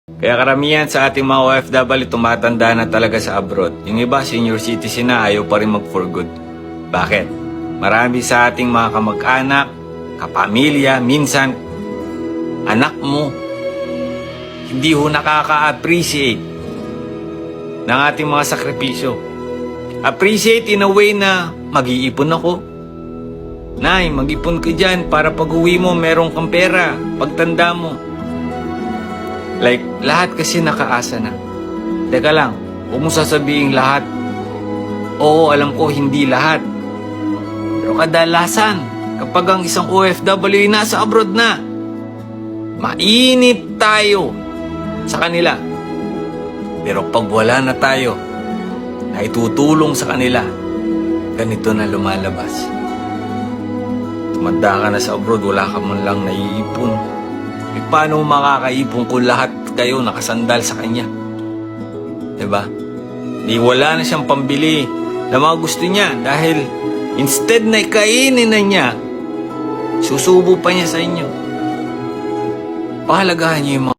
Kaya karamihan sa ating mga OFW tumatanda na talaga sa abroad. Yung iba, senior citizen na, ayaw pa rin mag-for good. Bakit? Marami sa ating mga kamag-anak, kapamilya, minsan, anak mo, hindi ho nakaka-appreciate ng ating mga sakripisyo. Appreciate in a way na mag-iipon ako. Nay, mag-ipon ka dyan para pag uwi mo, meron kang pera, pagtanda mo. Like, lahat kasi nakaasa na. Teka lang, huwag mo sasabihin lahat. Oo, alam ko, hindi lahat. Pero kadalasan, kapag ang isang OFW ay nasa abroad na, mainit tayo sa kanila. Pero pag wala na tayo, na itutulong sa kanila, ganito na lumalabas. Tumanda ka na sa abroad, wala ka man lang naiipon. E paano makakaipon kung lahat kayo nakasandal sa kanya? Diba? Di wala na siyang pambili na mga gusto niya dahil instead na ikainin na niya, susubo pa niya sa inyo. Pahalagahan niyo yung mga